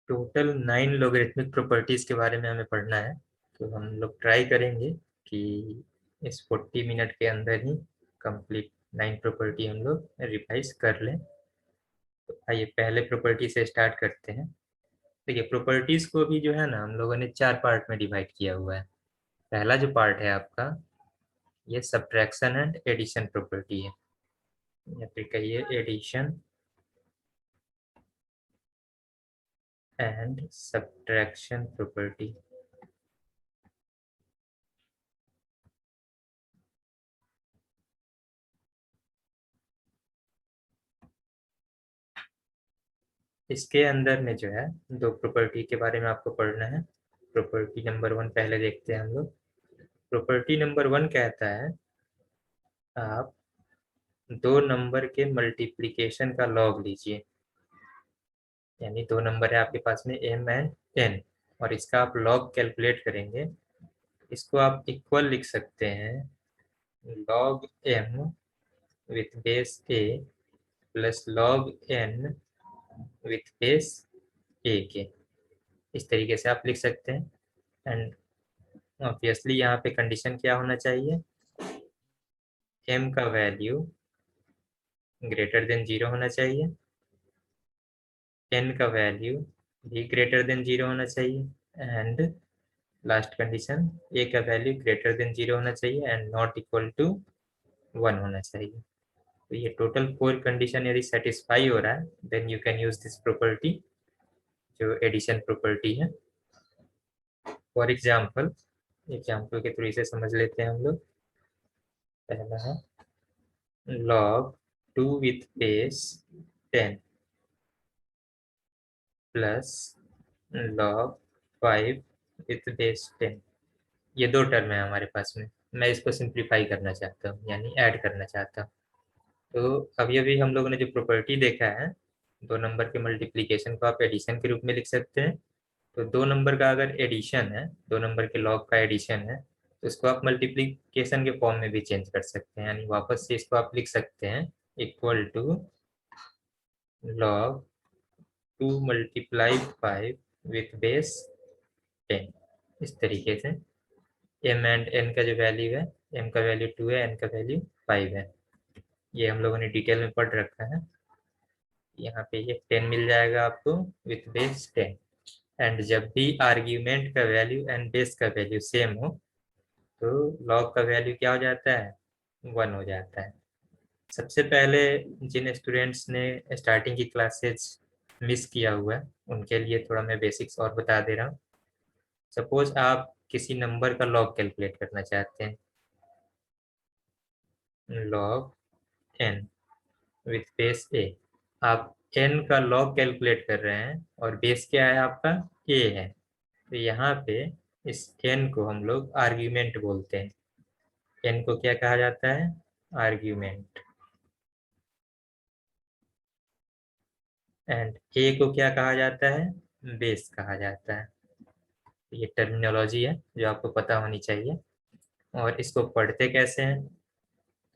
Total 9 logarithmic properties के बारे में हमें पढ़ना है। तो हम लोग ट्राई करेंगे कि इस 40 मिनट के अंदर ही कंप्लीट 9 प्रॉपर्टी हम लोग रिवाइज कर लें। तो आइए पहले प्रॉपर्टी से स्टार्ट करते हैं। देखिए प्रॉपर्टीज को भी जो है ना हम लोगों ने 4 पार्ट में डिवाइड किया हुआ है। पहला जो पार्ट है आपका ये सब्ट्रैक्शन एंड एडिशन प्रॉपर्टी है, या फिर कहिए एडिशन एंड सब्ट्रैक्शन प्रॉपर्टी। इसके अंदर में जो है 2 प्रॉपर्टी के बारे में आपको पढ़ना है। प्रॉपर्टी नंबर 1 पहले देखते हैं हम लोग। प्रॉपर्टी नंबर 1 कहता है आप 2 नंबर के मल्टीप्लिकेशन का लॉग लीजिए। यानी 2 नंबर है आपके पास में m एंड n, और इसका आप लॉग कैलकुलेट करेंगे। इसको आप इक्वल लिख सकते हैं log m with base a plus log n with base a के। इस तरीके से आप लिख सकते हैं। एंड ऑब्वियसली यहाँ पे कंडीशन क्या होना चाहिए, m का वैल्यू ग्रेटर देन 0 होना चाहिए, n का वैल्यू भी ग्रेटर देन 0 होना चाहिए, एंड लास्ट कंडीशन a का वैल्यू ग्रेटर देन 0 होना चाहिए एंड नॉट इक्वल टू 1 होना चाहिए। तो ये टोटल 4 कंडीशन यदि सेटिस्फाई हो रहा है then you can use this property जो एडिशन प्रॉपर्टी है। फॉर एग्जाम्पल के थ्रू इसे समझ लेते हैं हम लोग। पहला है log 2 with base 10 plus log 5 with base 10। ये 2 टर्म है हमारे पास में। मैं इसको सिंप्लीफाई करना चाहता हूँ यानी ऐड करना चाहता हूँ। तो अभी अभी हम लोगों ने जो प्रॉपर्टी देखा है 2 नंबर के मल्टीप्लिकेशन को आप एडिशन के रूप में लिख सकते हैं। तो 2 नंबर का अगर एडिशन है, 2 नंबर के लॉग का एडिशन है, तो इसको आप मल्टीप्लिकेशन के फॉर्म में भी चेंज कर सकते हैं। यानी वापस से इसको आप लिख सकते हैं equal to log 2 multiply 5 with base 10। इस तरीके से m एंड n का जो वैल्यू है, m का वैल्यू 2 है, n का वैल्यू 5 है। ये हम लोगों ने डिटेल में पढ़ रखा है। यहाँ पे ये 10 मिल जाएगा आपको विथ बेस 10। एंड जब भी आर्ग्यूमेंट का वैल्यू एंड बेस का वैल्यू सेम हो तो लॉग का वैल्यू क्या हो जाता है, 1 हो जाता है। सबसे पहले जिन स्टूडेंट्स ने स्टार्टिंग की क्लासेस मिस किया हुआ है उनके लिए थोड़ा मैं बेसिक्स और बता दे रहा हूँ। सपोज आप किसी नंबर का लॉग कैलकुलेट करना चाहते हैं, log n with base a। आप n का लॉग कैलकुलेट कर रहे हैं और बेस क्या है आपका, a है। तो यहाँ पे इस n को हम लोग आर्ग्यूमेंट बोलते हैं। n को क्या कहा जाता है, आर्ग्यूमेंट। एंड a को क्या कहा जाता है, बेस कहा जाता है। ये टर्मिनोलॉजी है जो आपको पता होनी चाहिए। और इसको पढ़ते कैसे हैं,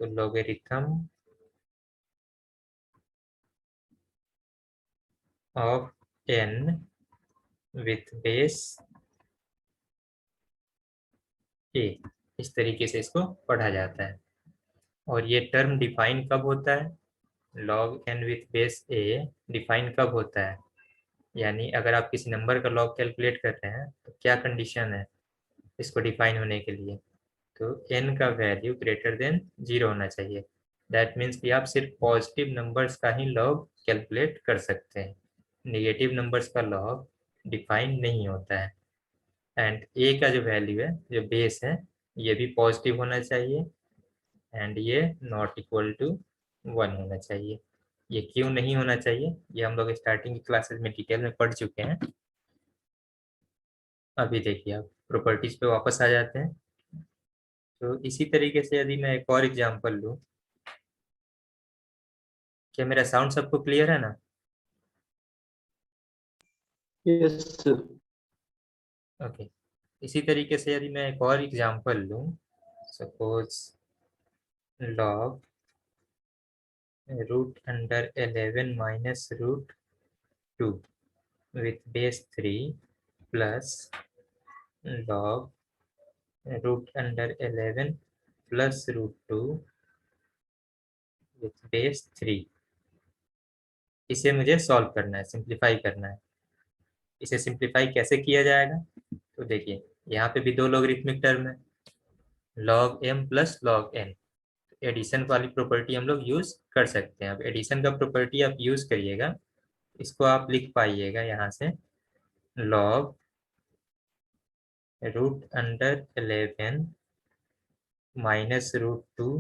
तो logarithm of n with base a, इस तरीके से इसको पढ़ा जाता है। और ये टर्म डिफाइन कब होता है, log n with base a define कब होता है, यानी अगर आप किसी नंबर का लॉग कैलकुलेट कर रहे हैं तो क्या कंडीशन है इसको डिफाइन होने के लिए, तो n का वैल्यू ग्रेटर देन 0 होना चाहिए। दैट मीन्स कि आप सिर्फ पॉजिटिव नंबर्स का ही लॉग कैलकुलेट कर सकते हैं, नेगेटिव नंबर्स का लॉग डिफाइन नहीं होता है। एंड a का जो वैल्यू है, जो बेस है, ये भी पॉजिटिव होना चाहिए एंड ये नॉट इक्वल टू 1 होना चाहिए। ये क्यों नहीं होना चाहिए ये हम लोग स्टार्टिंग की क्लासेस में डिटेल में पढ़ चुके हैं। अभी देखिए आप प्रॉपर्टीज पे वापस आ जाते हैं। तो इसी तरीके से यदि मैं एक और एग्जांपल लूँ, क्या मेरा साउंड सबको क्लियर है ना। यस ओके, इसी तरीके से यदि मैं एक और एग्जांपल लूँ, suppose log root under 11 minus root 2 with base 3 plus log root under 11 plus root 2 with base 3। इसे मुझे सॉल्व करना है, सिंप्लीफाई करना है। इसे सिंप्लीफाई कैसे किया जाएगा? तो देखिए, यहाँ पे भी दो लॉगरिथमिक टर्म है, log m plus log n। Addition वाली प्रॉपर्टी हम लोग यूज कर सकते हैं। अब एडिशन का प्रॉपर्टी आप यूज करिएगा, इसको आप लिख पाइएगा यहाँ से, log root under 11 minus root 2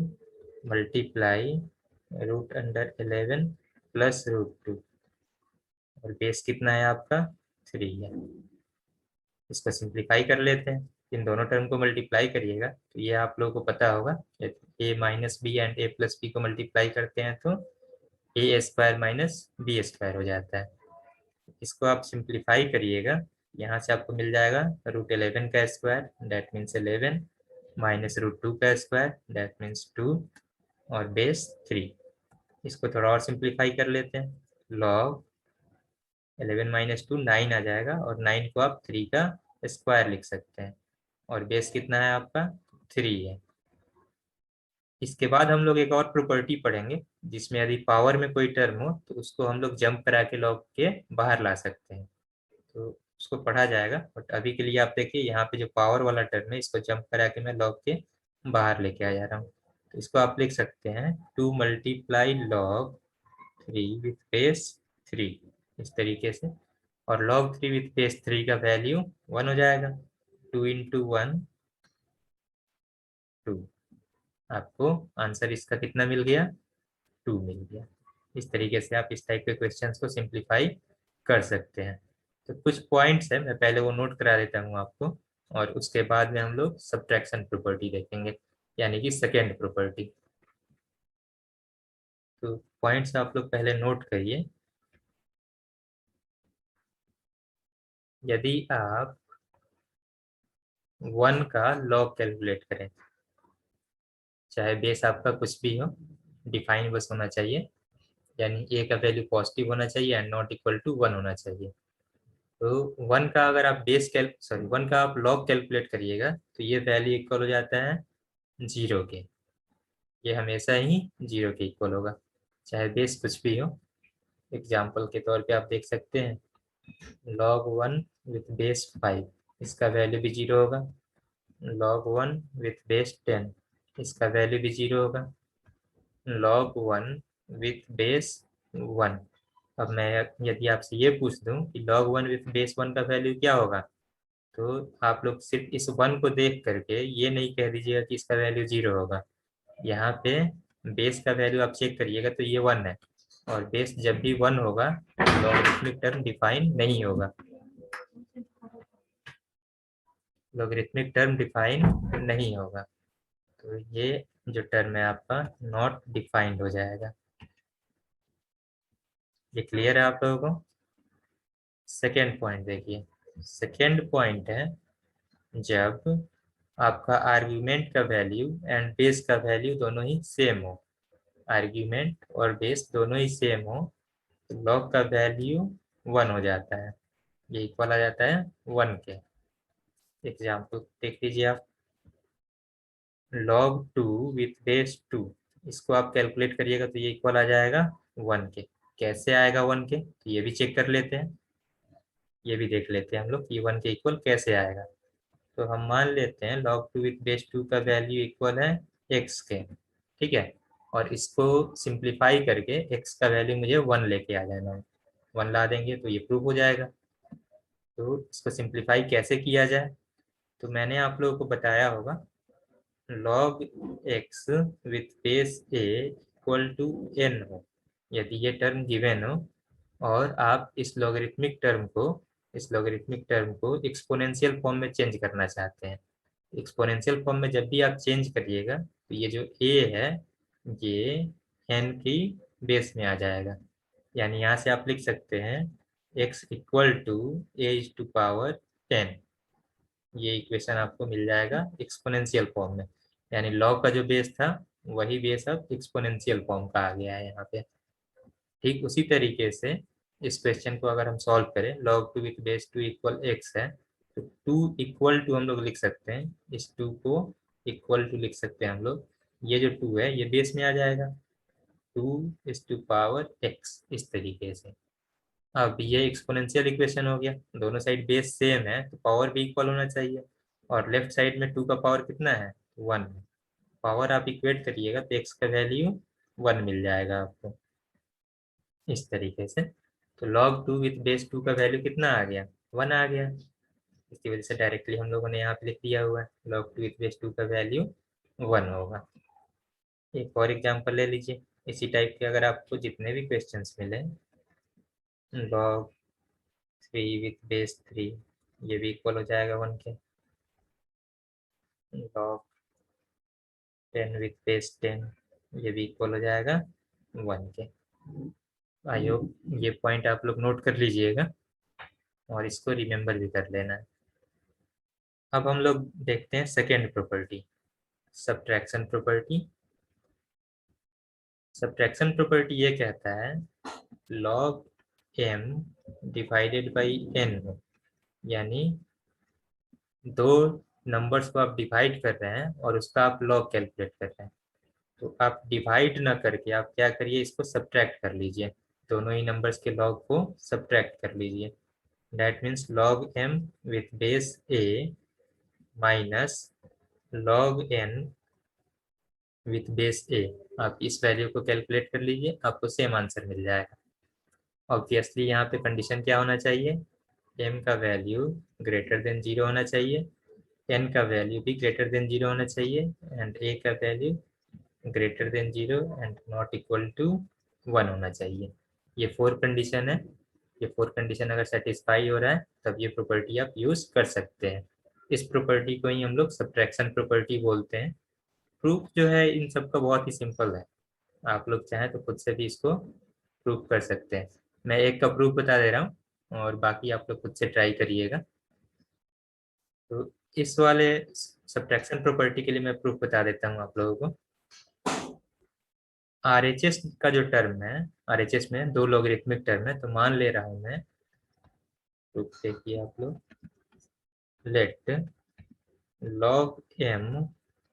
multiply root under 11 plus root 2, और बेस कितना है आपका? 3 है। इसको सिंप्लीफाई कर लेते हैं, इन दोनों टर्म को मल्टीप्लाई करिएगा तो ये आप लोगों को पता होगा, A minus B and A plus B को मल्टीप्लाई करते हैं तो A square minus B square हो जाता है। इसको आप सिंप्लीफाई करिएगा, यहाँ से आपको मिल जाएगा रूट 11 का square that means 11 minus root 2 का स्क्वायर दैट मीन्स 2 और बेस 3। इसको थोड़ा और सिंप्लीफाई कर लेते हैं, लॉग 11 माइनस 2 9 आ जाएगा, और 9 को आप 3 का स्क्वायर लिख सकते हैं, और बेस कितना है आपका? 3 है। इसके बाद हम लोग एक और प्रॉपर्टी पढ़ेंगे, जिसमें यदि पावर में कोई टर्म हो तो उसको हम लोग जंप करा के लॉग के बाहर ला सकते हैं, तो उसको पढ़ा जाएगा। बट अभी के लिए आप देखिए, यहाँ पे जो पावर वाला टर्म है इसको जंप करा के मैं लॉग के बाहर लेके आ जा रहा हूँ। तो इसको आप लिख सकते हैं 2 मल्टीप्लाई लॉग 3 विथ बेस 3, इस तरीके से। और log 3 विथ बेस 3 का वैल्यू 1 हो जाएगा। 2 इंटू 1 2, आपको आंसर इसका कितना मिल गया? 2 मिल गया। इस तरीके से आप इस टाइप के क्वेश्चंस को सिंप्लीफाई कर सकते हैं। तो कुछ पॉइंट्स है, मैं पहले वो नोट करा देता हूँ आपको, और उसके बाद में हम लोग सब्ट्रैक्शन प्रॉपर्टी देखेंगे, यानी कि सेकेंड प्रॉपर्टी। तो पॉइंट्स आप लोग पहले नोट करिए। यदि आप 1 का लॉग कैलकुलेट करें, चाहे बेस आपका कुछ भी हो, डिफाइन बस होना चाहिए, यानी ए का वैल्यू पॉजिटिव होना चाहिए एंड नॉट इक्वल टू 1 होना चाहिए। तो 1 का अगर आप बेस कैल सॉरी 1 का आप लॉग कैलकुलेट करिएगा तो ये वैल्यू इक्वल हो जाता है 0 के। ये हमेशा ही 0 के इक्वल होगा, चाहे बेस कुछ भी हो। एग्जाम्पल के तौर पे आप देख सकते हैं, log 1 विथ बेस 5, इसका वैल्यू भी 0 होगा। log 1 विथ बेस 10, इसका वैल्यू भी 0 होगा। log 1 विथ बेस 1, अब मैं यदि आपसे ये पूछ दूं कि log 1 विथ बेस 1 का वैल्यू क्या होगा, तो आप लोग सिर्फ इस 1 को देख करके ये नहीं कह दीजिएगा कि इसका वैल्यू 0 होगा। यहाँ पे बेस का वैल्यू आप चेक करिएगा तो ये 1 है, और बेस जब भी 1 होगा लॉगरिथमिक टर्म डिफाइन नहीं होगा, लॉगरिथमिक टर्म डिफाइन नहीं होगा। तो ये जो टर्म है आपका नॉट डिफाइंड हो जाएगा। ये क्लियर है आप लोगों को? सेकेंड पॉइंट देखिए, सेकेंड पॉइंट है, जब आपका आर्ग्यूमेंट का वैल्यू एंड बेस का वैल्यू दोनों ही सेम हो, आर्ग्यूमेंट और बेस दोनों ही सेम हो, तो लॉग का वैल्यू 1 हो जाता है, ये इक्वल आ जाता है 1 के। एग्जाम्पल देख लीजिए आप, log 2 विथ बेस 2, इसको आप कैलकुलेट करिएगा तो ये इक्वल आ जाएगा 1 के। कैसे आएगा 1 के, तो ये भी चेक कर लेते हैं, ये भी देख लेते हैं हम लोग कि 1 के इक्वल कैसे आएगा। तो हम मान लेते हैं log 2 विथ बेस 2 का वैल्यू इक्वल है x के, ठीक है। और इसको सिंप्लीफाई करके x का वैल्यू मुझे 1 लेके आ जाना है, 1 ला देंगे तो ये प्रूव हो जाएगा। तो इसको सिंप्लीफाई कैसे किया जाए, तो मैंने आप लोगों को बताया होगा, log x with base a equal to n हो, यदि ये टर्म गिवन हो, और आप इस लॉगरिथमिक टर्म को एक्सपोनेंशियल फॉर्म में चेंज करना चाहते हैं। एक्सपोनेंशियल फॉर्म में जब भी आप चेंज करिएगा तो ये जो a है ये n की बेस में आ जाएगा, यानी यहाँ से आप लिख सकते हैं x equal to a is to power 10। ये इक्वेशन आपको मिल जाएगा एक्सपोनेंशियल फॉर्म में, यानी लॉग का जो बेस था वही बेस अब एक्सपोनेंशियल फॉर्म का आ गया है यहाँ पे। ठीक उसी तरीके से इस क्वेश्चन को अगर हम सॉल्व करें, log 2 with base 2 equal x है, तो 2 इक्वल टू हम लोग लिख सकते हैं, इस 2 को इक्वल टू लिख सकते हैं हम लोग। ये जो 2 है ये बेस में आ जाएगा, 2 x इस तरीके से। अब ये एक्सपोनेंशियल इक्वेशन हो गया, दोनों साइड बेस सेम है तो पावर भी इक्वल होना चाहिए, और लेफ्ट साइड में 2 का पावर कितना है, 1 है। पावर आप इक्वेट करिएगा तो x का वैल्यू 1 मिल जाएगा आपको इस तरीके से। तो log 2 विथ बेस 2 का वैल्यू कितना आ गया, 1 आ गया। इसकी वजह से डायरेक्टली हम लोगों ने यहाँ पे लिख दिया हुआ है, log 2 विथ बेस 2 का वैल्यू 1 होगा। एक और एग्जांपल ले लीजिए इसी टाइप के, अगर आपको जितने भी क्वेश्चंस मिले, log 3 विथ बेस 3 ये भी इक्वल हो जाएगा 1 के, log 10 विथ बेस 10 ये भी इक्वल हो जाएगा 1 के। आई होप ये पॉइंट आप लोग नोट कर लीजिएगा और इसको रिमेम्बर भी कर लेना है। अब हम लोग देखते हैं second property, subtraction property. Subtraction property ये कहता है log m divided by n, यानी दो नंबर्स को आप डिवाइड कर रहे हैं और उसका आप log कैलकुलेट कर रहे हैं, तो आप डिवाइड ना करके आप क्या करिए, इसको सब्ट्रैक्ट कर लीजिए, दोनों ही नंबर्स के log को सब्ट्रैक्ट कर लीजिए। That means log m with base a minus log n with base A. आप इस वैल्यू को कैलकुलेट कर लीजिए, आपको सेम आंसर मिल जाएगा। ऑब्वियसली यहाँ पे कंडीशन क्या होना चाहिए, m का वैल्यू ग्रेटर देन 0 होना चाहिए, n का वैल्यू भी ग्रेटर देन 0 होना चाहिए, एंड a का value greater than 0 and not equal to 1 होना चाहिए। ये 4 कंडीशन है, ये 4 कंडीशन अगर सेटिस्फाई हो रहा है तब ये प्रॉपर्टी आप यूज कर सकते हैं। इस प्रॉपर्टी को ही हम लोग सब्ट्रैक्शन प्रॉपर्टी बोलते हैं। प्रूफ जो है इन सब का बहुत ही सिंपल है, आप लोग चाहें तो खुद से भी इसको प्रूफ कर सकते हैं। मैं एक का प्रूफ बता दे रहा हूँ और बाकी आप लोग खुद से ट्राई करिएगा। तो इस वाले सब्ट्रैक्शन प्रॉपर्टी के लिए मैं प्रूफ बता देता हूँ आप लोगों को। आरएचएस का जो टर्म है, आरएचएस में दो लॉगरिथमिक टर्म है, तो मान ले रहा हूँ मैं, प्रूफ देखिए आप लोग, let log m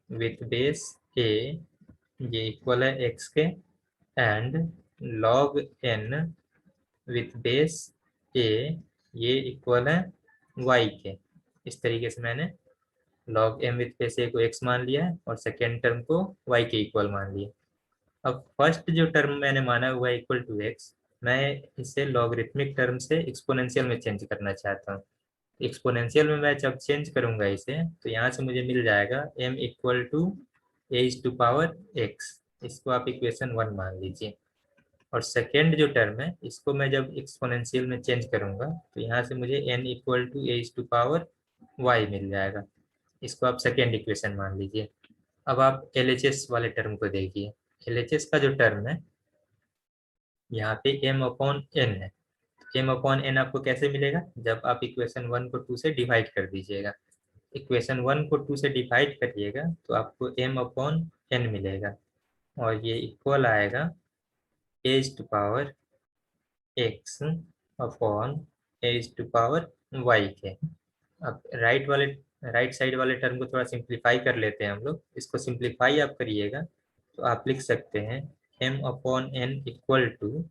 with base a ये इक्वल है x के, and log n with base a ये इक्वल है y के। इस तरीके से मैंने log m with base a को x मान लिया है और सेकेंड टर्म को y के इक्वल मान लिया। अब फर्स्ट जो टर्म मैंने माना हुआ है इक्वल टू x, मैं इसे लॉगरिथमिक टर्म से एक्सपोनेंशियल में चेंज करना चाहता हूँ। एक्सपोनेंशियल में मैं जब चेंज करूंगा इसे तो यहाँ से मुझे मिल जाएगा m equal to a to power x, इसको आप इक्वेशन 1 मान लीजिए। और सेकेंड जो टर्म है इसको मैं जब एक्सपोनेंशियल में चेंज करूंगा तो यहाँ से मुझे n equal to a to power y मिल जाएगा, इसको आप सेकेंड इक्वेशन मान लीजिए। अब आप LHS वाले टर्म को देखिए, LHS का जो टर्म है यहाँ पे m अपॉन n है, m अपॉन n आपको कैसे मिलेगा, जब आप इक्वेशन 1 को 2 से डिवाइड कर दीजिएगा। इक्वेशन 1 को 2 से डिवाइड करिएगा तो आपको m अपॉन n मिलेगा, और ये इक्वल आएगा a to power x upon a to power y के। अब राइट साइड वाले टर्म को थोड़ा सिंप्लीफाई कर लेते हैं हम लोग, इसको सिंप्लीफाई आप करिएगा तो आप लिख सकते हैं m upon n equal to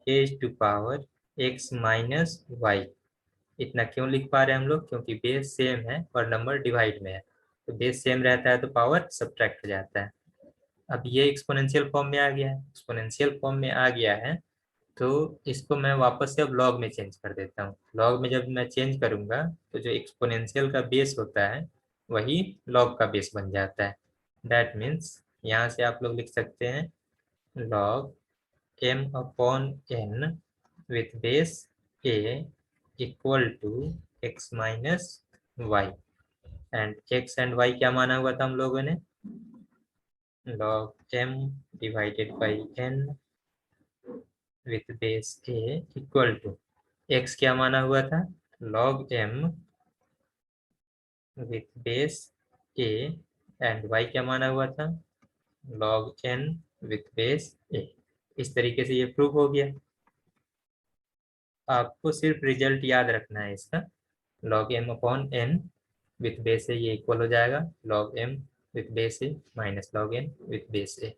a to power x minus y. इतना क्यों लिख पा रहे हैं हम लोग, क्योंकि बेस सेम है और नंबर डिवाइड में है, तो बेस सेम रहता है तो पावर सब्ट्रैक्ट हो जाता है। अब ये एक्सपोनेंशियल फॉर्म में आ गया है, एक्सपोनेंशियल फॉर्म में आ गया है तो इसको मैं वापस से अब लॉग में चेंज कर देता हूँ। लॉग में जब मैं चेंज करूंगा तो जो एक्सपोनेंशियल का बेस होता है वही लॉग का बेस बन जाता है। दैट मीन्स यहाँ से आप लोग लिख सकते हैं log m upon n with base a equal to x minus y, and x and y क्या माना हुआ था हम लोगों ने, log m divided by n with base a equal to x क्या माना हुआ था, log m with base a, and y क्या माना हुआ था, log n with base a। इस तरीके से ये प्रूव हो गया। आपको सिर्फ रिजल्ट याद रखना है इसका, log m upon n with base A, ये इक्वल हो जाएगा log m with base A minus log n with base A.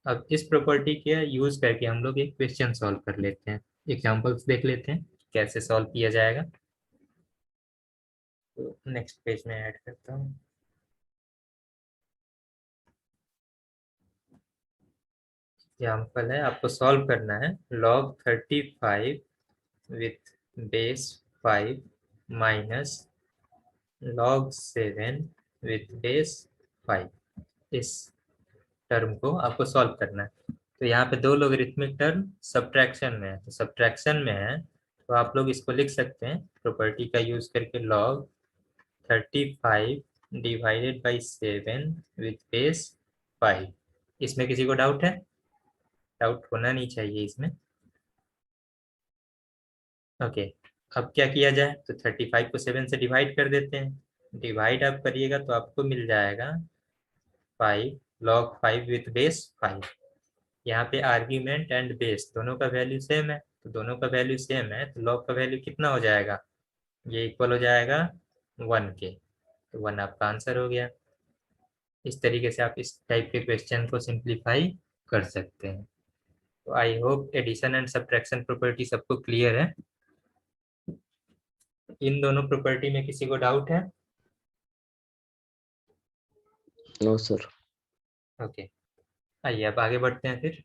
अब इस प्रॉपर्टी के यूज करके हम लोग एक क्वेश्चन सॉल्व कर लेते हैं, एग्जांपल्स देख लेते हैं कैसे सॉल्व किया जाएगा। तो नेक्स्ट पेज में ऐड करता हूँ। एग्जाम्पल है, आपको सॉल्व करना है log 35 with base 5 minus log 7 with base 5। इस टर्म को आपको सॉल्व करना है। तो यहाँ पे दो लोगरिथमिक टर्म सब्ट्रैक्शन में है, तो सब्ट्रैक्शन में है तो आप लोग इसको लिख सकते हैं प्रॉपर्टी का यूज करके log 35 divided by 7 with base 5। इसमें किसी को डाउट है? डाउट होना नहीं चाहिए इसमें। ओके, अब क्या किया जाए, तो 35 को 7 से डिवाइड कर देते हैं। डिवाइड आप करिएगा तो आपको मिल जाएगा 5 log 5 विथ बेस 5। यहाँ पे आर्ग्यूमेंट एंड बेस दोनों का वैल्यू सेम है, तो दोनों का वैल्यू सेम है तो log का वैल्यू कितना हो जाएगा, ये इक्वल हो जाएगा 1 के। तो 1 आपका आंसर हो गया। इस तरीके से आप इस टाइप के क्वेश्चन को सिंप्लीफाई कर सकते हैं। तो I hope addition and subtraction property सबको क्लियर है। इन दोनों प्रॉपर्टी में किसी को डाउट है? No sir. ओके, आइए अब आगे बढ़ते हैं फिर।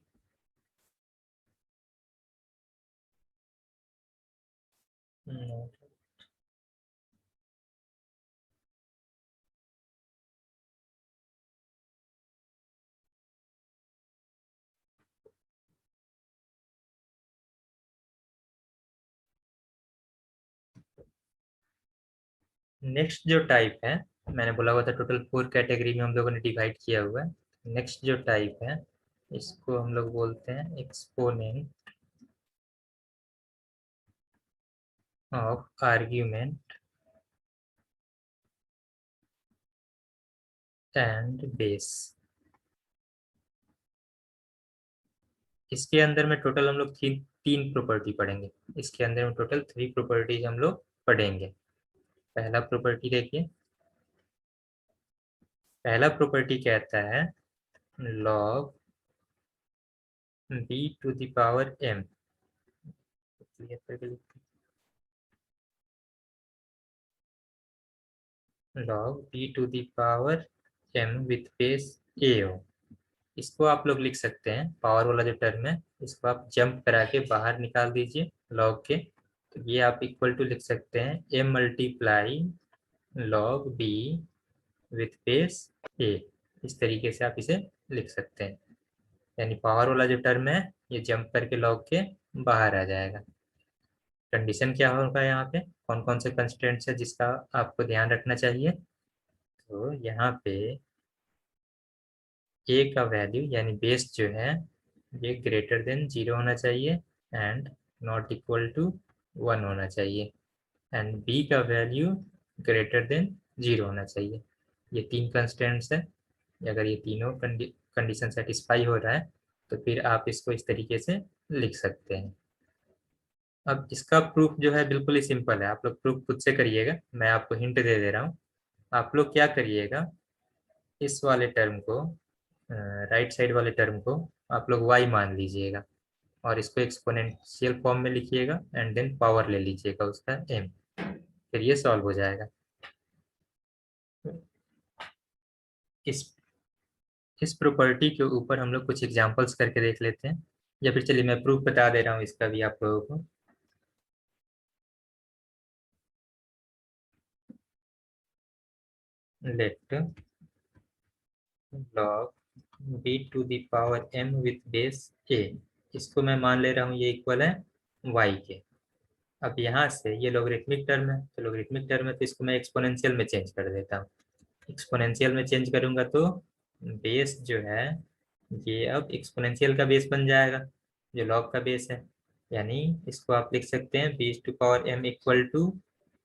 नेक्स्ट जो टाइप है, मैंने बोला हुआ था टोटल 4 कैटेगरी में हम लोगों ने डिवाइड किया हुआ है। नेक्स्ट जो टाइप है इसको हम लोग बोलते हैं exponent of argument and base. इसके अंदर में टोटल हम लोग तीन प्रॉपर्टी पढ़ेंगे। इसके अंदर में टोटल 3 प्रॉपर्टीज हम लोग पढ़ेंगे। पहला प्रॉपर्टी देखिए, पहला प्रॉपर्टी कहता है log b to the power m। log b to the power m with base a हो। इसको आप लोग लिख सकते हैं, पावर वाला जो टर्म है इसको आप जंप करा के बाहर निकाल दीजिए log के। तो ये आप इक्वल टू लिख सकते हैं m multiply log b with base a। इस तरीके से आप इसे लिख सकते हैं, यानी पावर वाला जो टर्म है ये जंप करके log के बाहर आ जाएगा। कंडीशन क्या होगा, यहाँ पे कौन कौन से कंस्टेंट्स है जिसका आपको ध्यान रखना चाहिए। तो यहाँ पे a का वैल्यू यानी बेस जो है ये ग्रेटर देन 0 होना चाहिए एंड नॉट इक्वल टू 1 होना चाहिए, एंड b का वैल्यू ग्रेटर देन 0 होना चाहिए। ये तीन कंस्टेंट्स है। अगर ये तीनों कंडीशन सेटिस्फाई हो रहा है तो फिर आप इसको इस तरीके से लिख सकते हैं। अब इसका प्रूफ जो है बिल्कुल ही सिंपल है, आप लोग प्रूफ खुद से करिएगा, मैं आपको हिंट दे दे रहा हूँ। आप लोग क्या करिएगा, इस वाले टर्म को, राइट साइड वाले टर्म को आप लोग y मान लीजिएगा और इसको एक्सपोनेंशियल फॉर्म में लिखिएगा एंड देन पावर ले लीजिएगा उसका m, फिर ये सॉल्व हो जाएगा। इस इस प्रॉपर्टी के ऊपर हम लोग कुछ एग्जांपल्स करके देख लेते हैं, या फिर चलिए मैं प्रूफ बता दे रहा हूँ इसका भी आप लोगों को। Let log b to the power m with base a, इसको मैं मान ले रहा हूँ ये इक्वल है y के। अब यहाँ से ये लोगरिथमिक टर्म है, तो लोगरिथमिक टर्म है तो इसको मैं एक्सपोनेंशियल में चेंज कर देता हूँ। एक्सपोनेंशियल में चेंज करूंगा तो बेस जो है ये अब एक्सपोनेंशियल का बेस बन जाएगा जो लॉग का बेस है, यानी इसको आप लिख सकते हैं b to power m equal to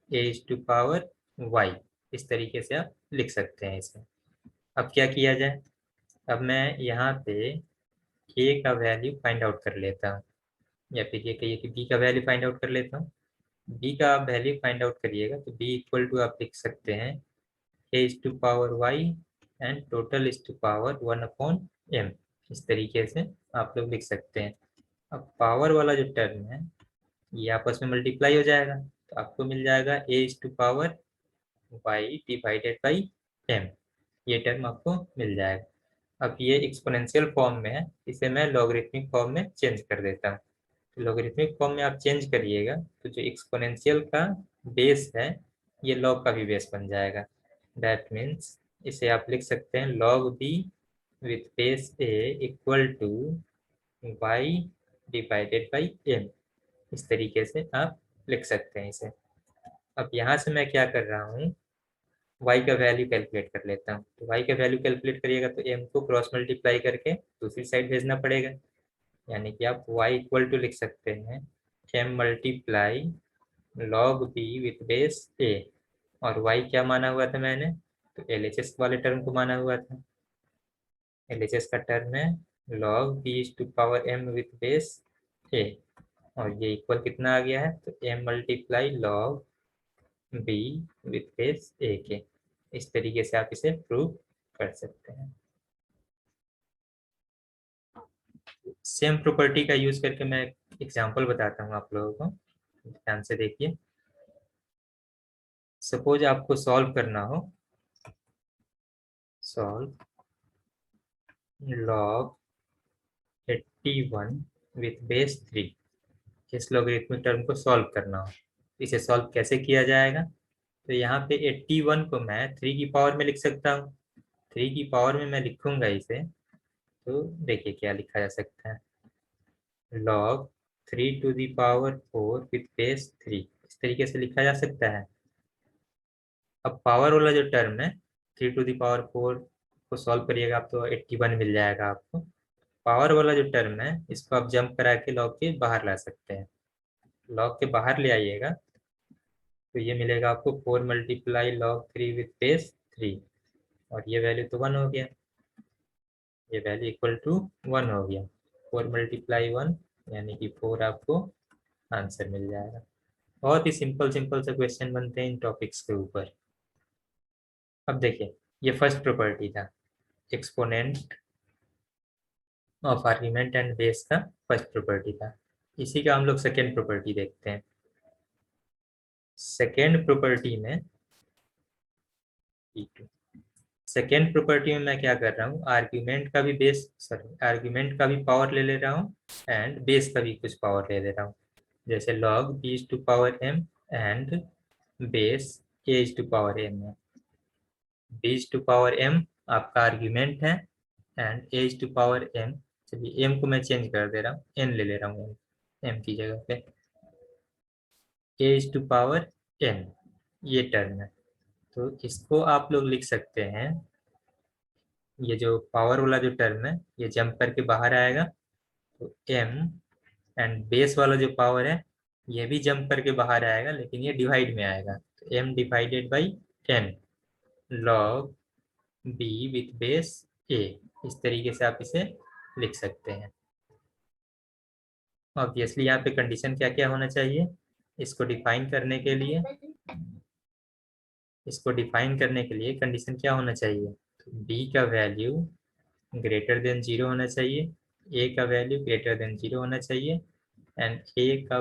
a to power y। इस तरीके से आप लिख सकते हैं इसे। अब क्या किया जाए, अब मैं यहाँ पे a का वैल्यू फाइंड आउट कर लेता हूँ। या फिर ये कहिए कि बी का वैल्यू फाइंड आउट कर लेता हूँ। बी का आप वैल्यू फाइंड आउट करिएगा तो बी इक्वल टू आप लिख सकते हैं a is to power y and total is to power 1/m। इस तरीके से आप लोग लिख सकते हैं। अब पावर वाला जो टर्म है ये आपस में मल्टीप्लाई हो जाएगा, तो आपको मिल जाएगा a is to power y divided by m। ये टर्म आपको मिल जाएगा। अब ये एक्सपोनेंशियल फॉर्म में है, इसे मैं लॉगरिथमिक फॉर्म में चेंज कर देता हूँ। तो लॉगरिथमिक फॉर्म में आप चेंज करिएगा तो जो एक्सपोनेंशियल का बेस है ये लॉग का भी बेस बन जाएगा। दैट मीन्स इसे आप लिख सकते हैं log b with base a equal to y divided by m। इस तरीके से आप लिख सकते हैं इसे। अब यहाँ से मैं क्या कर रहा हूँ, y का वैल्यू कैलकुलेट कर लेता हूँ। तो y का वैल्यू कैलकुलेट करिएगा तो m को क्रॉस मल्टीप्लाई करके दूसरी साइड भेजना पड़ेगा, यानी कि आप y इक्वल टू लिख सकते हैं m multiply log b with base a। और y क्या माना हुआ था मैंने, तो LHS वाले टर्म को माना हुआ था। LHS का टर्म है log b is to power m with base a, और ये इक्वल कितना आ गया है, तो m multiply log b with base a के। इस तरीके से आप इसे प्रूव कर सकते हैं। सेम प्रॉपर्टी का यूज करके मैं एग्जांपल बताता हूँ आप लोगों को, ध्यान से देखिए। सपोज आपको सॉल्व करना हो, सॉल्व log 81 विथ बेस 3, इस लॉगरिथमिक टर्म को सॉल्व करना हो। इसे सॉल्व कैसे किया जाएगा, तो यहाँ पे 81 को मैं 3 की पावर में लिख सकता हूँ। 3 की पावर में मैं लिखूंगा इसे, तो देखिए क्या लिखा जा सकता है, log 3 to the power 4 with base 3। इस तरीके से लिखा जा सकता है। अब पावर वाला जो टर्म है 3 टू दी पावर 4 को सॉल्व करिएगा आप तो 81 मिल जाएगा आपको। पावर वाला जो टर्म है इसको आप जंप करा के लॉग के बाहर ला सकते हैं। लॉग के बाहर ले आइएगा तो ये मिलेगा आपको 4 मल्टीप्लाई log 3 विथ बेस 3, और ये वैल्यू तो 1 हो गया, ये वैल्यू इक्वल टू 1 हो गया। 4 मल्टीप्लाई 1 यानी कि 4 आपको आंसर मिल जाएगा। बहुत ही सिंपल सिंपल से क्वेश्चन बनते हैं इन टॉपिक्स के ऊपर। अब देखिए ये फर्स्ट प्रॉपर्टी था, exponent of argument and base का फर्स्ट प्रॉपर्टी था। इसी का हम लोग सेकेंड प्रॉपर्टी देखते हैं। सेकेंड प्रॉपर्टी में सेकेंड प्रॉपर्टी में मैं क्या कर रहा हूँ, आर्ग्यूमेंट का भी बेस, सॉरी आर्ग्यूमेंट का भी पावर ले ले रहा हूँ एंड बेस का भी कुछ पावर ले ले रहा हूँ। जैसे log b is to power m and base a is to power m है। b is to power m आपका आर्ग्यूमेंट है and a is to power m, चलिए m को मैं चेंज कर दे रहा हूँ, n ले ले रहा हूँ m की जगह पे, a is to power n ये टर्म है। तो इसको आप लोग लिख सकते हैं, ये जो पावर वाला जो टर्म है ये जंप करके बाहर आएगा, तो m एंड बेस वाला जो पावर है ये भी जंप करके बाहर आएगा लेकिन ये डिवाइड में आएगा, तो m divided by 10 log b with base a। इस तरीके से आप इसे लिख सकते हैं। ऑब्वियसली यहाँ पे कंडीशन क्या क्या होना चाहिए, इसको डिफाइन करने के लिए, इसको डिफाइन करने के लिए कंडीशन क्या होना चाहिए, तो b का वैल्यू ग्रेटर देन 0 होना चाहिए, a का वैल्यू ग्रेटर देन 0 होना चाहिए एंड a का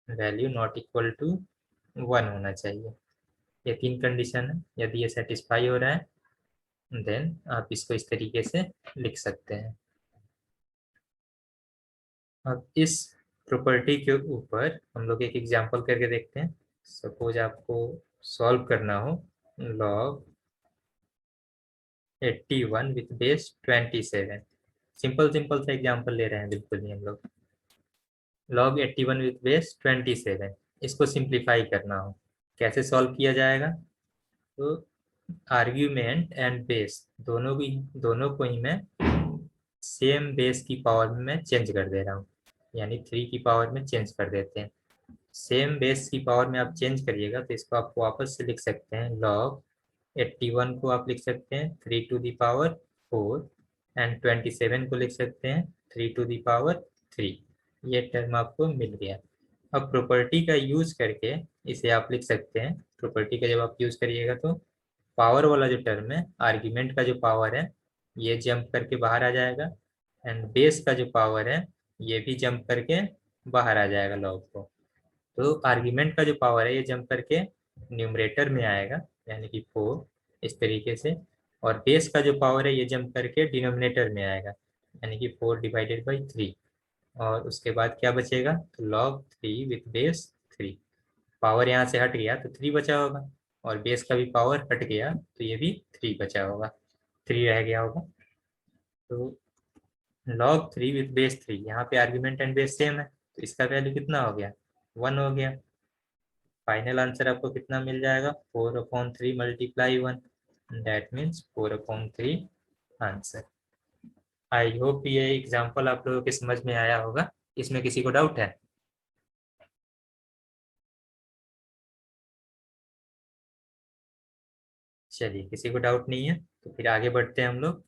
वैल्यू नॉट इक्वल टू 1 होना चाहिए। ये तीन कंडीशन है, यदि ये सेटिस्फाई हो रहा है देन आप इसको इस तरीके से लिख सकते हैं। अब इस प्रॉपर्टी के ऊपर हम लोग एक एग्जांपल करके देखते हैं। सपोज आपको सॉल्व करना हो log 81 with base 27, simple simple सा एग्जांपल ले रहे हैं बिल्कुल ही हम लोग। log 81 विथ बेस 27, इसको सिंप्लीफाई करना हो कैसे सॉल्व किया जाएगा, तो आर्ग्यूमेंट एंड बेस दोनों को ही मैं सेम बेस की पावर में मैं चेंज कर दे रहा हूँ, यानी 3 की पावर में चेंज कर देते हैं। सेम बेस की पावर में आप चेंज करिएगा तो इसको आप वापस से लिख सकते हैं, log 81 को आप लिख सकते हैं 3 टू द पावर 4 एंड 27 को लिख सकते हैं 3 टू द पावर 3। ये टर्म आपको मिल गया। अब प्रॉपर्टी का यूज करके इसे आप लिख सकते हैं। प्रॉपर्टी का जब आप यूज करिएगा तो पावर वाला जो टर्म है, आर्ग्यूमेंट का जो पावर है, ये जंप करके बाहर आ जाएगा, एंड बेस का जो पावर है ये भी जंप करके बाहर आ जाएगा लॉग को। तो आर्ग्यूमेंट का जो पावर है ये जंप करके न्यूमरेटर में आएगा, यानी कि 4 इस तरीके से, और बेस का जो पावर है ये जंप करके डिनोमिनेटर में आएगा, यानी कि 4/3। और उसके बाद क्या बचेगा, तो log 3 विथ बेस 3। पावर यहाँ से हट गया तो 3 बचा होगा, और बेस का भी पावर हट गया तो ये भी 3 बचा होगा, 3 रह गया होगा। तो log 3 विथ बेस 3, यहाँ पे आर्ग्यूमेंट एंड बेस सेम है, तो इसका वैल्यू कितना हो गया, 1 हो गया। फाइनल आंसर आपको कितना मिल जाएगा, 4/3 multiply 1, that means 4/3 answer. I hope ये एग्जाम्पल आप लोगों के समझ में आया होगा। इसमें किसी को डाउट है? चलिए, किसी को डाउट नहीं है तो फिर आगे बढ़ते हैं हम लोग।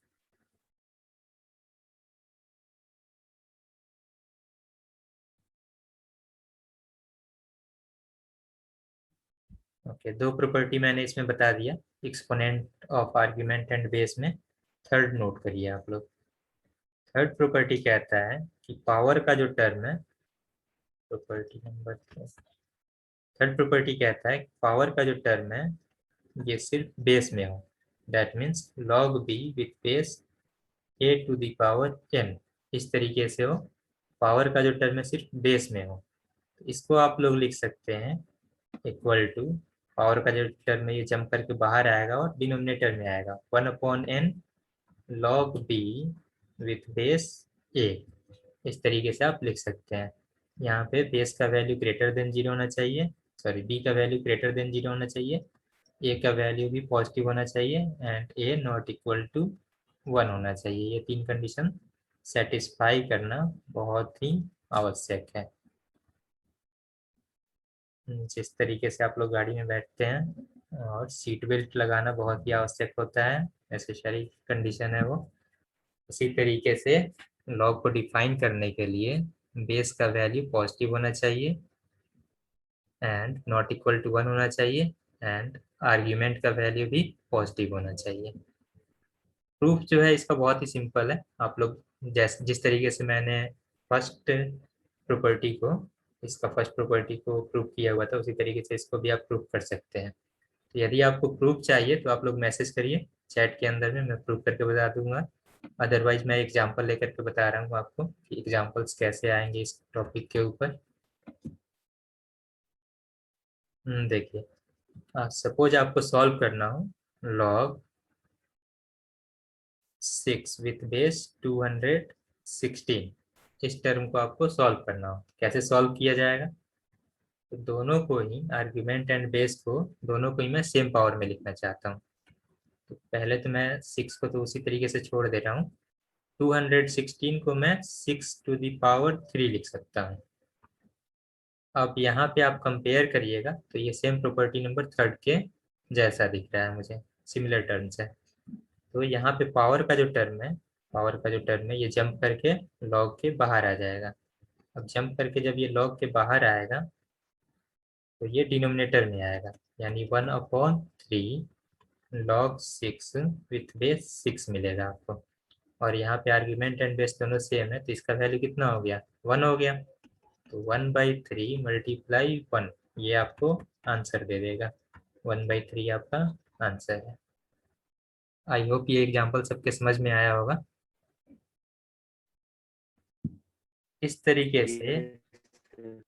ओके, दो प्रॉपर्टी मैंने इसमें बता दिया, exponent of argument and base में। थर्ड नोट करिए आप लोग। थर्ड प्रॉपर्टी कहता है कि पावर का जो टर्म है, प्रॉपर्टी नंबर, थर्ड प्रॉपर्टी कहता है कि पावर का जो टर्म है ये सिर्फ बेस में हो, that means log b with base a to the power n, इस तरीके से हो। पावर का जो टर्म है सिर्फ बेस में हो, तो इसको आप लोग लिख सकते हैं इक्वल टू, पावर का जो टर्म है ये जंप करके बाहर आएगा और डिनोमिनेटर में आएगा, 1/n log b with base a, इस तरीके से आप लिख सकते हैं। यहाँ पे बेस का वैल्यू ग्रेटर देन 0 होना चाहिए, सॉरी b का वैल्यू ग्रेटर देन 0 होना चाहिए, a का वैल्यू भी पॉजिटिव होना चाहिए, and a not equal to 1 होना चाहिए। ये तीन कंडीशन सेटिस्फाई करना बहुत ही आवश्यक है। जिस तरीके से आप लोग गाड़ी में बैठते हैं और सीट बेल्ट लगाना बहुत ही आवश्यक होता है, नेसेसरी कंडीशन है वो, उसी तरीके से लॉग को डिफाइन करने के लिए बेस का वैल्यू पॉजिटिव होना चाहिए एंड नॉट इक्वल टू 1 होना चाहिए, एंड आर्ग्यूमेंट का वैल्यू भी पॉजिटिव होना चाहिए। प्रूफ जो है इसका बहुत ही सिंपल है। आप लोग जिस तरीके से मैंने फर्स्ट प्रॉपर्टी को, इसका फर्स्ट प्रॉपर्टी को प्रूफ किया हुआ था, उसी तरीके से इसको भी आप प्रूफ कर सकते हैं। तो यदि आपको प्रूफ चाहिए तो आप लोग मैसेज करिए चैट के अंदर में, मैं प्रूफ करके बता दूंगा। अदरवाइज मैं एग्जांपल लेकर के बता रहा हूँ आपको कि एग्जांपल्स कैसे आएंगे इस टॉपिक के ऊपर। देखिए, सपोज आपको सॉल्व करना हो log 6 विथ बेस 216, इस टर्म को आपको सॉल्व करना हो, कैसे सॉल्व किया जाएगा, तो दोनों को ही, आर्ग्यूमेंट एंड बेस को, दोनों को ही मैं सेम पावर में लिखना चाहता हूँ। तो पहले तो मैं 6 को तो उसी तरीके से छोड़ दे रहा हूँ, 216 को मैं 6 टू द पावर 3 लिख सकता हूँ। अब यहाँ पे आप कंपेयर करिएगा तो ये सेम प्रॉपर्टी नंबर थर्ड के जैसा दिख रहा है मुझे, सिमिलर टर्म्स है। तो यहाँ पे पावर का जो टर्म है, पावर का जो टर्म है ये जंप करके लॉग के बाहर आ जाएगा। अब जंप करके जब ये लॉग के बाहर आएगा तो ये डिनोमिनेटर में आएगा, यानी 1/3 log 6 विथ बेस 6 मिलेगा आपको। और यहाँ पे आर्ग्यूमेंट एंड बेस दोनों सेम है, तो इसका वैल्यू कितना हो गया, 1 हो गया। तो 1/3 मल्टीप्लाई 1, ये आपको आंसर दे देगा। 1/3 आपका आंसर है। आई होप ये एग्जांपल सबके समझ में आया होगा। इस तरीके से, Yes,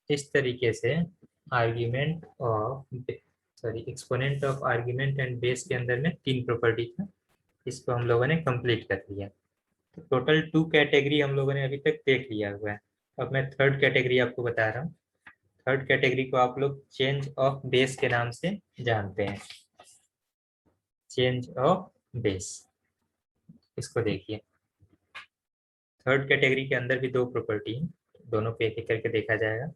इस तरीके से argument of, sorry, exponent of argument and base के अंदर में तीन प्रॉपर्टी था, इसको हम लोगों ने कंप्लीट कर लिया। तो टोटल 2 कैटेगरी हम लोगों ने अभी तक देख लिया हुआ है। अब मैं थर्ड कैटेगरी आपको बता रहा हूँ। थर्ड कैटेगरी को आप लोग चेंज ऑफ बेस के नाम से जानते हैं, चेंज ऑफ बेस। इसको देखिए, थर्ड कैटेगरी के अंदर भी दो प्रॉपर्टी है, दोनों पे एक एक करके देखा जाएगा।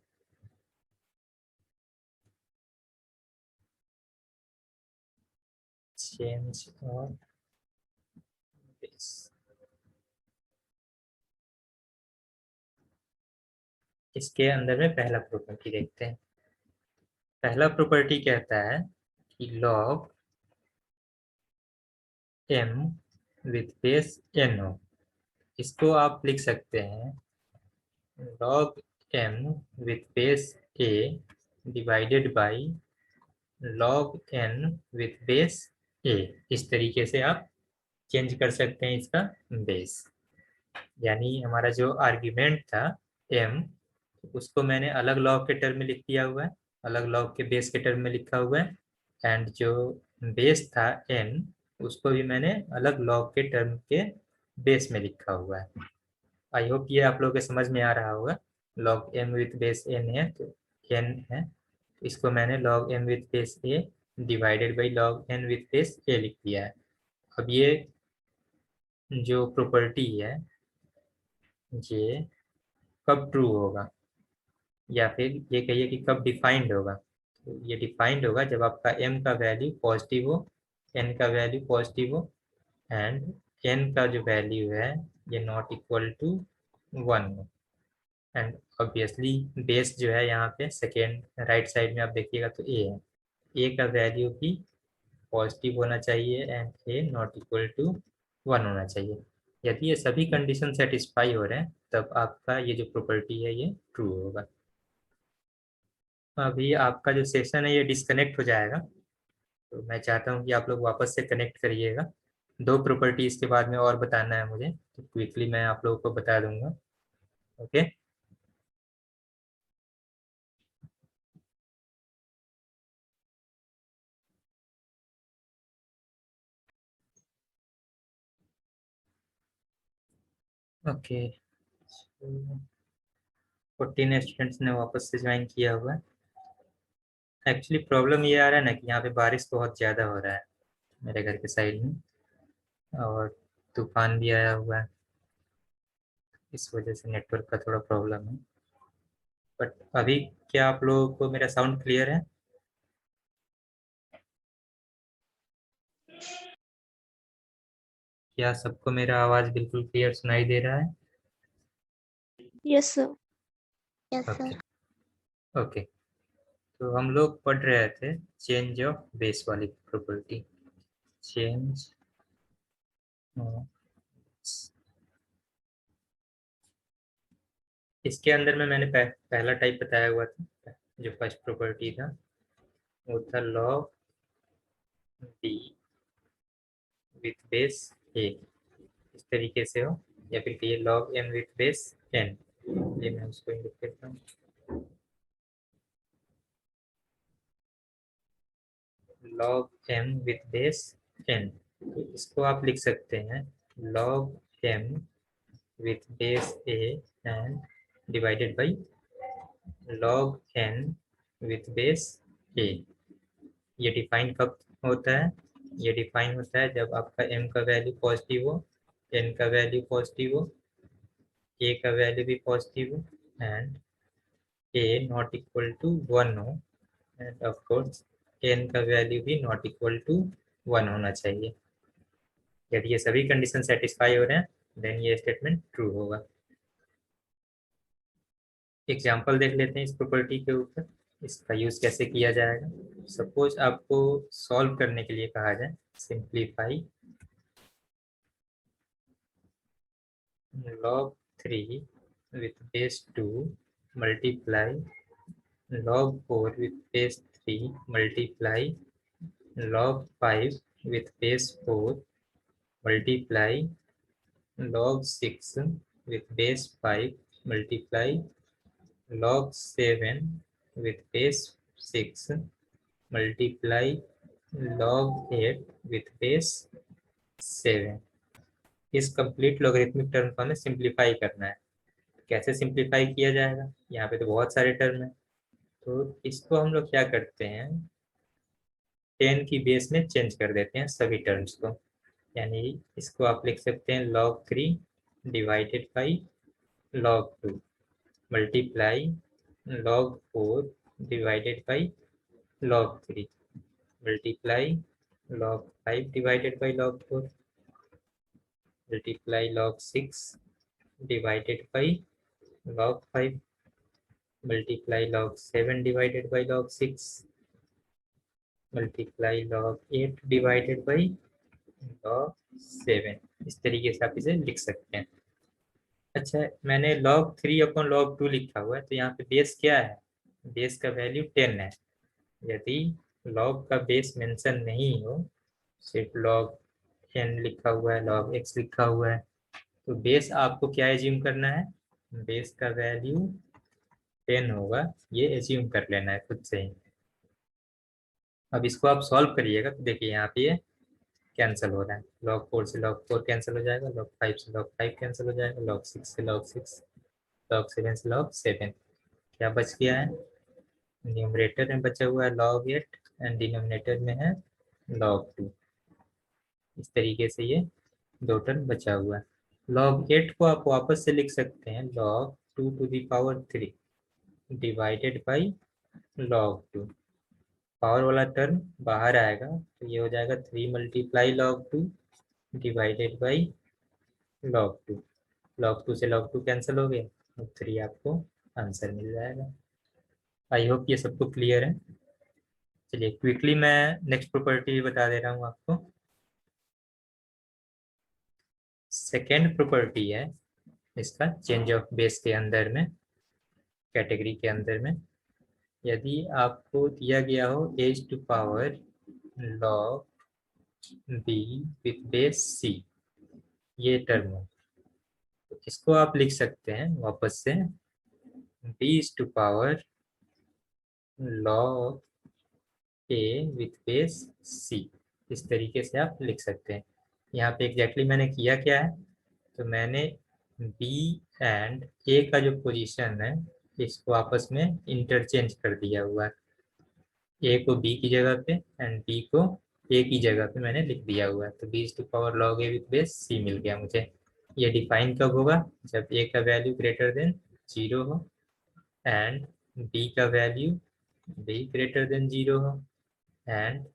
चेंज ऑफ बेस, इसके अंदर में पहला प्रॉपर्टी देखते हैं। पहला प्रॉपर्टी कहता है कि log m with base n हो। इसको आप लिख सकते हैं log m with base a divided by log n with base a। इस तरीके से आप चेंज कर सकते हैं इसका बेस। यानी हमारा जो आर्ग्यूमेंट था m, उसको मैंने अलग लॉग के टर्म में लिख दिया हुआ है, अलग लॉग के बेस के टर्म में लिखा हुआ है। एंड जो बेस था n, उसको भी मैंने अलग लॉग के टर्म के बेस में लिखा हुआ है। आई होप ये आप लोगों के समझ में आ रहा होगा। log m with base n है तो n है, इसको मैंने log m with base a divided by log n with base a लिख दिया है। अब ये जो प्रॉपर्टी है ये कब ट्रू होगा, या फिर ये कहिए कि कब डिफाइंड होगा। तो ये डिफाइंड होगा जब आपका m का वैल्यू पॉजिटिव हो, n का वैल्यू पॉजिटिव हो, एंड n का जो वैल्यू है ये नॉट इक्वल टू 1 हो। एंड ऑब्वियसली बेस जो है यहाँ पे सेकेंड राइट साइड में आप देखिएगा तो a है, a का वैल्यू भी पॉजिटिव होना चाहिए and a not equal to 1 होना चाहिए। यदि ये सभी कंडीशन सेटिस्फाई हो रहे हैं तब आपका ये जो प्रॉपर्टी है ये ट्रू होगा। अभी आपका जो सेशन है ये डिस्कनेक्ट हो जाएगा, तो मैं चाहता हूँ कि आप लोग वापस से कनेक्ट करिएगा। 2 प्रॉपर्टी इसके बाद में और बताना है मुझे, तो क्विकली मैं आप लोगों को बता दूंगा। Okay, okay. 14 स्टूडेंट्स ने वापस से ज्वाइन किया हुआ है। एक्चुअली प्रॉब्लम ये आ रहा है ना कि यहाँ पे बारिश बहुत ज़्यादा हो रहा है मेरे घर के साइड में, और तूफान भी आया हुआ है, इस वजह से नेटवर्क का थोड़ा प्रॉब्लम है। बट अभी क्या आप लोगों को मेरा साउंड क्लियर है? क्या सबको मेरा आवाज़ बिल्कुल क्लियर सुनाई दे रहा है? Yes sir. Okay, okay. तो हम लोग पढ़ रहे थे चेंज ऑफ बेस वाली प्रॉपर्टी। चेंज इसके अंदर में मैंने पहला टाइप बताया हुआ था, जो फर्स्ट प्रॉपर्टी था वो था log b with base a। इस तरीके से हो, या फिर ये log m with base n। ये मैं उसको लिख देता हूँ log m with base n। तो इसको आप लिख सकते हैं log m with base a and divided by log n with base a। ये डिफाइन कब होता है? ये डिफाइन होता है जब आपका m का वैल्यू पॉजिटिव हो, n का वैल्यू पॉजिटिव हो, a का वैल्यू भी पॉजिटिव हो, and a not equal to 1 हो, एंड ऑफ कोर्स n का वैल्यू भी नॉट इक्वल टू 1 होना चाहिए। यदि ये सभी कंडीशन सेटिस्फाई हो रहे हैं देन ये स्टेटमेंट ट्रू होगा। एग्जाम्पल देख लेते हैं इस प्रॉपर्टी के ऊपर, इसका यूज कैसे किया जाएगा। सपोज आपको सॉल्व करने के लिए कहा जाए, simplify log 3 with base 2 multiply log 4 with base 3 multiply log 5 with base 4 multiply log 6 with base 5 multiply log 7 with base 6 multiply log 8 with base 7। इस कंप्लीट लॉगरिथमिक टर्म को हमें सिंप्लीफाई करना है। कैसे सिंप्लीफाई किया जाएगा? यहाँ पे तो बहुत सारे टर्म है, तो इसको हम लोग क्या करते हैं 10 की बेस में चेंज कर देते हैं सभी टर्म्स को। यानी इसको आप लिख सकते हैं log 3 divided by log 2 multiply log 4 divided by log 3 multiply log 5 divided by log 4 multiply log 6 divided by log 5 multiply log 7 divided by log 6, multiply log 8 divided by log 7। इस तरीके से आप इसे लिख सकते हैं। अच्छा, मैंने log 3 अपॉन log 2 लिखा हुआ है, तो यहाँ पे बेस क्या है? बेस का वैल्यू 10 है। यदि log का बेस मेंशन नहीं हो, सिर्फ log n लिखा हुआ है, log x लिखा हुआ है, तो बेस आपको क्या एज्यूम करना है? बेस का वैल्यू 10 होगा, ये एज्यूम कर लेना है खुद से ही। अब इसको आप सॉल्व करिएगा तो देखिए यहाँ पे ये कैंसिल हो रहा है। log 4 से log 4 कैंसिल हो जाएगा, log 5 से log 5 कैंसिल हो जाएगा, log 6 से log 6, log 7 से log 7। क्या बच गया है? न्यूमरेटर में बचा हुआ है log 8 एंड डिनोमिनेटर में है log 2। इस तरीके से ये दो टर्म बचा हुआ है। log 8 को आप वापस से लिख सकते हैं log 2 to the power 3 divided by log 2। Power वाला टर्म बाहर आएगा तो ये हो जाएगा 3 multiply log 2 divided by log 2। log 2 से log 2 कैंसिल हो गया तो 3 आपको आंसर मिल जाएगा। आई होप ये सबको क्लियर है। चलिए क्विकली मैं नेक्स्ट प्रॉपर्टी बता दे रहा हूँ आपको। सेकेंड प्रॉपर्टी है इसका चेंज ऑफ बेस के अंदर में, कैटेगरी के अंदर में। यदि आपको दिया गया हो as to power log b with base c, ये टर्म हो, तो इसको आप लिख सकते हैं वापस से b is to power log a with base c। इस तरीके से आप लिख सकते हैं। यहाँ पे एग्जैक्टली मैंने किया क्या है, तो मैंने b एंड a का जो पोजीशन है इसको आपस में इंटरचेंज कर दिया हुआ है। a को b की जगह पे एंड b को a की जगह पे मैंने लिख दिया हुआ है, तो b to power log a with base c मिल गया मुझे। ये डिफाइन कब होगा? जब a का वैल्यू ग्रेटर देन 0 हो एंड b का वैल्यू b ग्रेटर देन 0 हो एंड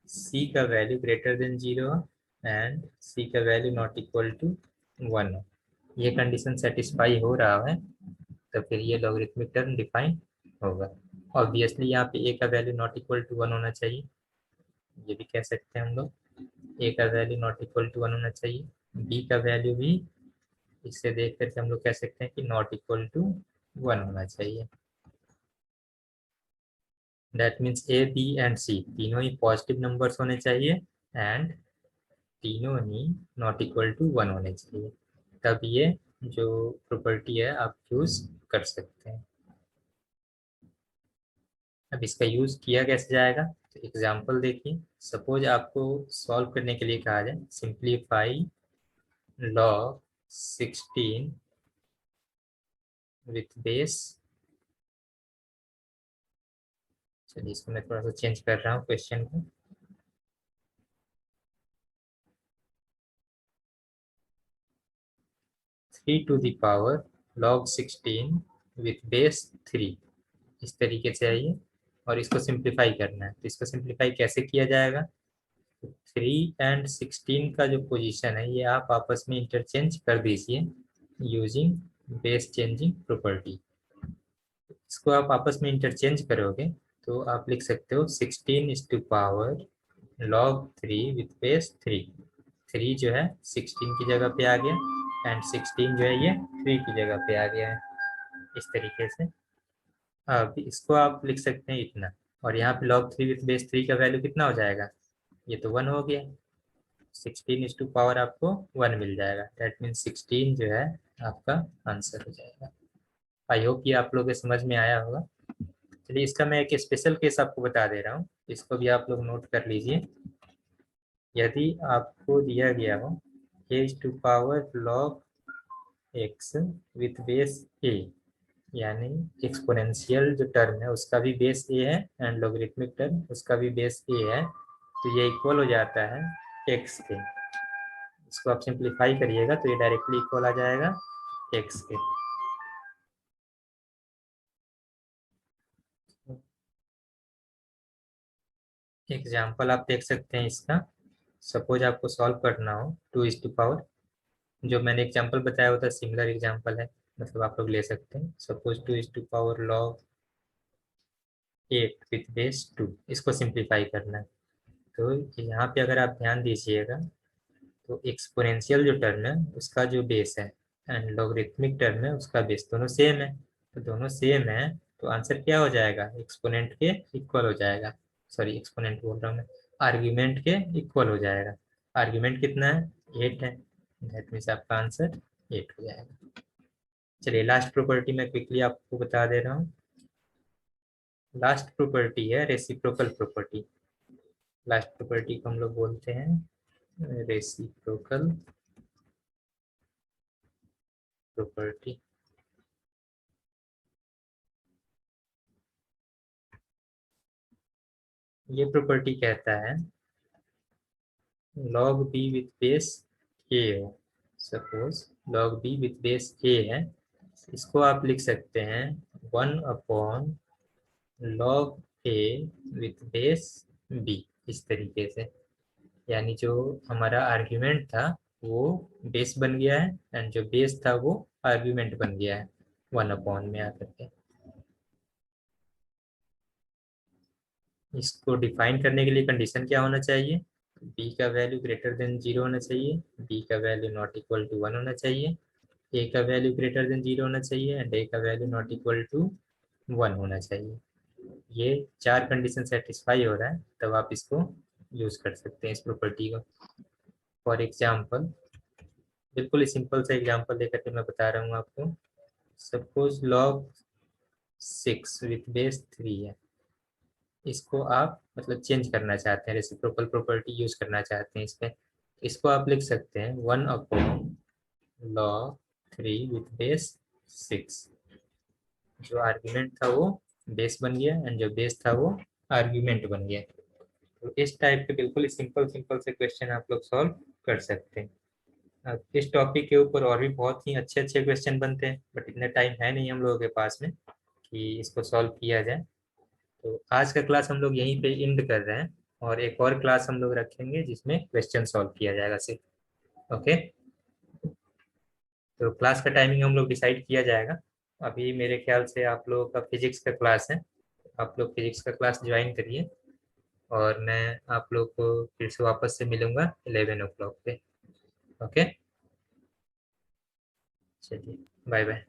c का वैल्यू ग्रेटर देन 0 हो एंड c का वैल्यू नॉट इक्वल टू 1 हो। ये कंडीशन सेटिस्फाई हो रहा है तो फिर ये लॉगरिथमिक टर्म डिफाइन होगा। ऑब्वियसली यहाँ पे a का वैल्यू नॉट इक्वल टू 1 होना चाहिए, ये भी कह सकते हैं हम लोग। a का वैल्यू नॉट इक्वल टू 1 होना चाहिए, b का वैल्यू भी इससे देख करके हम लोग कह सकते हैं कि नॉट इक्वल टू 1 होना चाहिए। That means a, b and c तीनों ही पॉजिटिव नंबर्स होने चाहिए एंड तीनों ही नॉट इक्वल टू 1 होने चाहिए, तब ये जो प्रॉपर्टी है आप यूज कर सकते हैं। अब इसका यूज किया कैसे जाएगा, तो एग्जांपल देखिए। सपोज आपको सॉल्व करने के लिए कहा जाए सिंप्लीफाई log 16 विथ बेस। चलिए इसको मैं थोड़ा सा चेंज कर रहा हूँ क्वेश्चन को। Three to the power log 16 with base 3, इस तरीके से आइए और इसको सिंप्लीफाई करना है। तो इसको सिंप्लीफाई कैसे किया जाएगा? 3 एंड 16 का जो पोजीशन है ये आप आपस में इंटरचेंज कर दीजिए यूजिंग बेस चेंजिंग प्रॉपर्टी। इसको आप आपस में इंटरचेंज करोगे तो आप लिख सकते हो 16 is to power log 3 with base 3। 3 जो है 16 की जगह पे आ गया एंड 16 जो है ये 3 की जगह पे आ गया है। इस तरीके से अब इसको आप लिख सकते हैं इतना, और यहाँ पे log 3 विथ बेस 3 का वैल्यू कितना हो जाएगा? ये तो 1 हो गया। 16 इज टू पावर आपको 1 मिल जाएगा, दैट मीन्स 16 जो है आपका आंसर हो जाएगा। आई होप ये आप लोगों के समझ में आया होगा। चलिए इसका मैं एक स्पेशल केस आपको बता दे रहा हूँ, इसको भी आप लोग नोट कर लीजिए। यदि आपको दिया गया हो a to power log x with base a, यानी एक्सपोनेंशियल जो टर्म है उसका भी बेस a है एंड लॉगरिथमिक टर्म उसका भी बेस a है, तो ये इक्वल हो जाता है x के। इसको आप सिंप्लीफाई करिएगा तो ये डायरेक्टली इक्वल आ जाएगा x के। एग्जाम्पल आप देख सकते हैं इसका। सपोज आपको सॉल्व करना हो 2 इज टू पावर, जो मैंने एग्जाम्पल बताया होता सिमिलर एग्जाम्पल है, मतलब आप लोग ले सकते हैं सपोज 2 log 8 विथ बेस 2, इसको सिंप्लीफाई करना है। तो यहाँ पे अगर आप ध्यान दीजिएगा तो एक्सपोनेंशियल जो टर्म है उसका जो बेस है एंड लॉगरिथमिक टर्म है उसका बेस, दोनों सेम है। तो दोनों सेम है तो आंसर क्या हो जाएगा, एक्सपोनेंट के इक्वल हो जाएगा। सॉरी एक्सपोनेंट बोल रहा हूँ मैं, आर्ग्यूमेंट के इक्वल हो जाएगा। आर्ग्यूमेंट कितना है, 8 है, दैट मीन्स आपका आंसर 8 हो जाएगा। चलिए लास्ट प्रॉपर्टी मैं क्विकली आपको बता दे रहा हूँ। लास्ट प्रॉपर्टी है रेसिप्रोकल प्रॉपर्टी। लास्ट प्रॉपर्टी को हम लोग बोलते हैं रेसिप्रोकल प्रॉपर्टी। ये प्रॉपर्टी कहता है log b with base a हो, suppose log b with base a है, इसको आप लिख सकते हैं 1/log a with base b, इस तरीके से। यानी जो हमारा आर्ग्यूमेंट था वो बेस बन गया है एंड जो बेस था वो आर्ग्यूमेंट बन गया है 1/, में आकर के। इसको डिफाइन करने के लिए कंडीशन क्या होना चाहिए, b का वैल्यू ग्रेटर देन 0 होना चाहिए, b का वैल्यू नॉट इक्वल टू 1 होना चाहिए, a का वैल्यू ग्रेटर देन 0 होना चाहिए एंड a का वैल्यू नॉट इक्वल टू 1 होना चाहिए। ये 4 कंडीशन सेटिस्फाई हो रहा है तब आप इसको यूज कर सकते हैं इस प्रॉपर्टी को। फॉर एग्जाम्पल, बिल्कुल सिंपल सा एग्जाम्पल लेकर के मैं बता रहा हूँ आपको। सपोज log 6 विथ बेस 3 है, इसको आप मतलब चेंज करना चाहते हैं, रेसिप्रोकल प्रॉपर्टी यूज करना चाहते हैं इस पे, इसको आप लिख सकते हैं 1/log 3 विथ बेस 6। जो आर्ग्यूमेंट था वो बेस बन गया एंड जो बेस था वो आर्ग्यूमेंट बन गया। तो इस टाइप के बिल्कुल सिंपल सिंपल से क्वेश्चन आप लोग सॉल्व कर सकते हैं। अब इस टॉपिक के ऊपर और भी बहुत ही अच्छे अच्छे क्वेश्चन बनते हैं बट इतना टाइम है नहीं हम लोगों के पास में कि इसको सॉल्व किया जाए। तो आज का क्लास हम लोग यहीं पे एंड कर रहे हैं और एक और क्लास हम लोग रखेंगे जिसमें क्वेश्चन सॉल्व किया जाएगा सिर्फ। ओके, तो क्लास का टाइमिंग हम लोग डिसाइड किया जाएगा। अभी मेरे ख्याल से आप लोगों का फिजिक्स का क्लास है, आप लोग फिजिक्स का क्लास ज्वाइन करिए और मैं आप लोग को फिर से वापस से मिलूंगा 11 o'clock पे। ओके, चलिए बाय बाय।